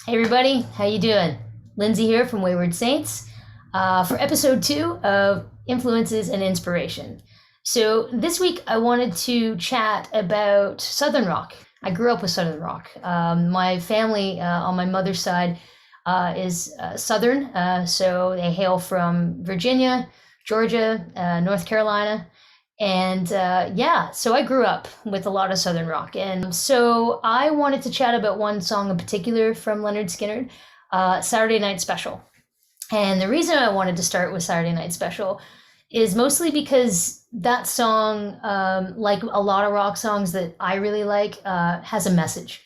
Hey everybody, how you doing? Lindsay here from Wayward Saints for episode 2 of Influences and Inspiration. So this week I wanted to chat about Southern rock. I grew up with Southern rock. My family on my mother's side is Southern, so they hail from Virginia, Georgia, North Carolina, and yeah, so I grew up with a lot of Southern rock. And so I wanted to chat about one song in particular from Leonard Skinner, Saturday Night Special. And the reason I wanted to start with Saturday Night Special is mostly because that song, like a lot of rock songs that I really like, has a message.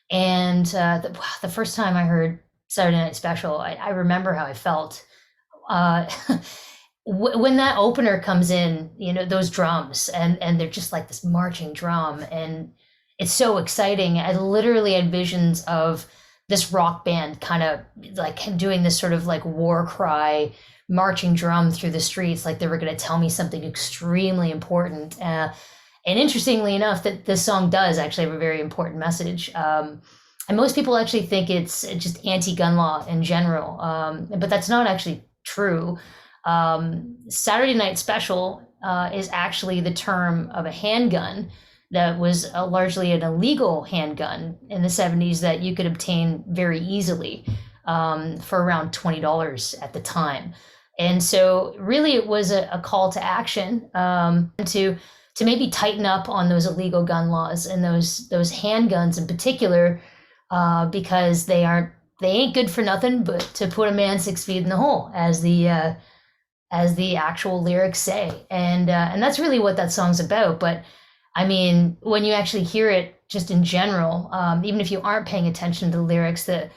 And the first time I heard Saturday Night Special, I remember how I felt. Uh, when that opener comes in, those drums and they're just like this marching drum, and it's so exciting. I literally had visions of this rock band kind of like doing this sort of like war cry marching drum through the streets, like they were going to tell me something extremely important. And interestingly enough, that this song does actually have a very important message. And most people actually think it's just anti-gun law in general, but that's not actually true. Saturday Night Special is actually the term of a handgun that was largely an illegal handgun in the 70s that you could obtain very easily for around $20 at the time. And so really it was a call to action to maybe tighten up on those illegal gun laws and those handguns in particular, because they ain't good for nothing but to put a man 6 feet in the hole, as the actual lyrics say. And that's really what that song's about. But I mean, when you actually hear it just in general, even if you aren't paying attention to the lyrics, the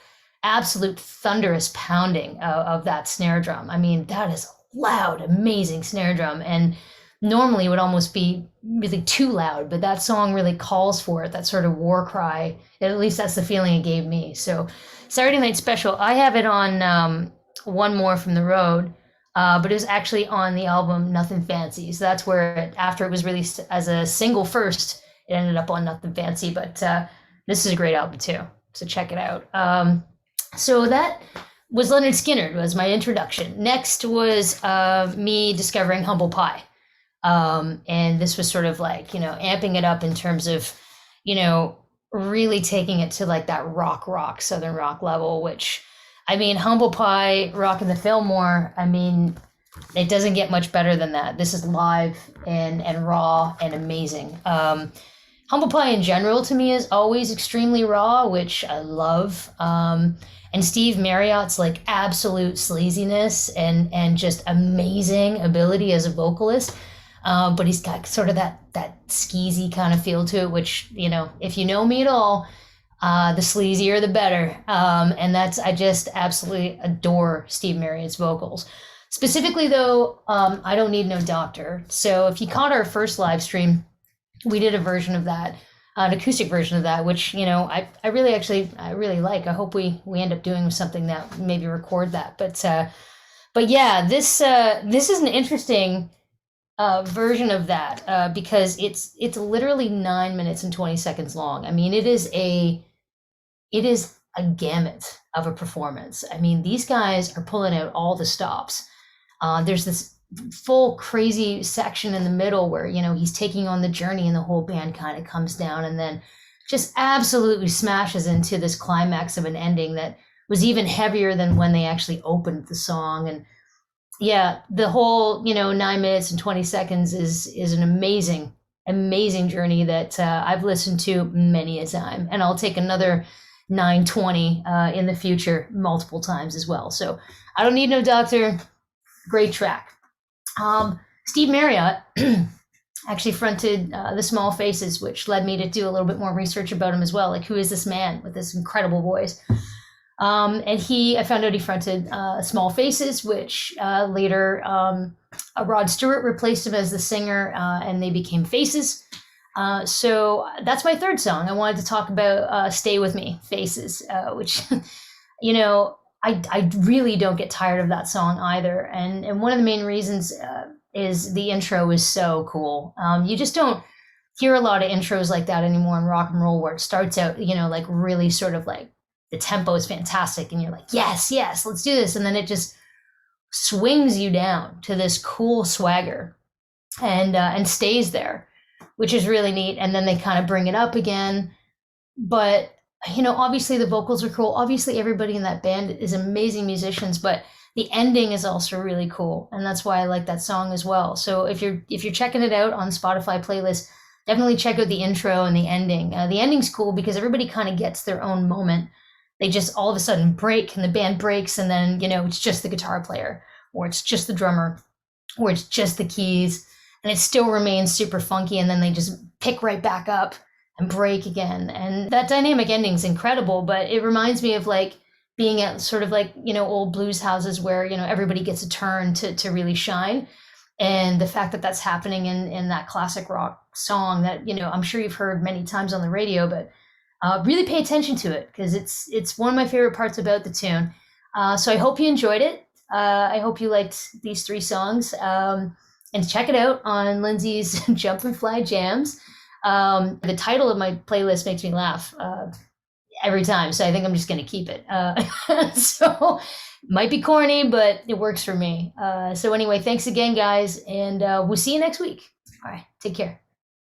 absolute thunderous pounding of that snare drum, I mean, that is a loud, amazing snare drum. And normally it would almost be really too loud, but that song really calls for it, that sort of war cry. At least that's the feeling it gave me. So Saturday Night Special, I have it on One More from the Road. But it was actually on the album Nothing Fancy. So that's where, after it was released as a single first, it ended up on Nothing Fancy. But this is a great album too, so check it out. So that was Leonard Skinner, was my introduction. Next was me discovering Humble Pie. And this was sort of like, amping it up in terms of, really taking it to like that rock, Southern rock level, which, I mean, Humble Pie, Rockin' the Fillmore, I mean, it doesn't get much better than that. This is live and raw and amazing. Humble Pie in general to me is always extremely raw, which I love. And Steve Marriott's like absolute sleaziness and just amazing ability as a vocalist. But he's got sort of that skeezy kind of feel to it, which, if you know me at all, the sleazier the better. And I just absolutely adore Steve Marriott's vocals. Specifically though, I Don't Need No Doctor. So if you caught our first live stream, we did a version of that, an acoustic version of that, which, I really like. I hope we end up doing something that maybe record that. But yeah, this is an interesting version of that, because it's literally 9 minutes and 20 seconds long. I mean, it is a gamut of a performance. I mean, these guys are pulling out all the stops. There's this full crazy section in the middle where, he's taking on the journey and the whole band kind of comes down and then just absolutely smashes into this climax of an ending that was even heavier than when they actually opened the song. And yeah, the whole, 9 minutes and 20 seconds is an amazing journey that I've listened to many a time. And I'll take another 920 in the future multiple times as well. So I Don't Need No Doctor, great track. Steve Marriott actually fronted the Small Faces, which led me to do a little bit more research about him as well. Like, who is this man with this incredible voice? And I found out he fronted Small Faces, which later Rod Stewart replaced him as the singer, and they became Faces. So that's my third song. I wanted to talk about Stay With Me, Faces, which, I really don't get tired of that song either. And one of the main reasons is the intro is so cool. You just don't hear a lot of intros like that anymore in rock and roll, where it starts out, like really sort of like the tempo is fantastic, and you're like, yes, let's do this. And then it just swings you down to this cool swagger and stays there, which is really neat. And then they kind of bring it up again. But, obviously the vocals are cool. Obviously everybody in that band is amazing musicians, but the ending is also really cool. And that's why I like that song as well. So if you're checking it out on Spotify playlist, definitely check out the intro and the ending. The ending's cool because everybody kind of gets their own moment. They just all of a sudden break, and the band breaks, and then, it's just the guitar player, or it's just the drummer, or it's just the keys, and it still remains super funky, and then they just pick right back up and break again. And that dynamic ending is incredible, but it reminds me of like being at sort of like, old blues houses where, everybody gets a turn to really shine. And the fact that that's happening in that classic rock song that, I'm sure you've heard many times on the radio, but really pay attention to it, because it's one of my favorite parts about the tune. So I hope you enjoyed it. I hope you liked these 3 songs. And check it out on Lindsay's Jump and Fly Jams. The title of my playlist makes me laugh every time, so I think I'm just going to keep it. So might be corny, but it works for me. So anyway, thanks again, guys, and we'll see you next week. All right, take care.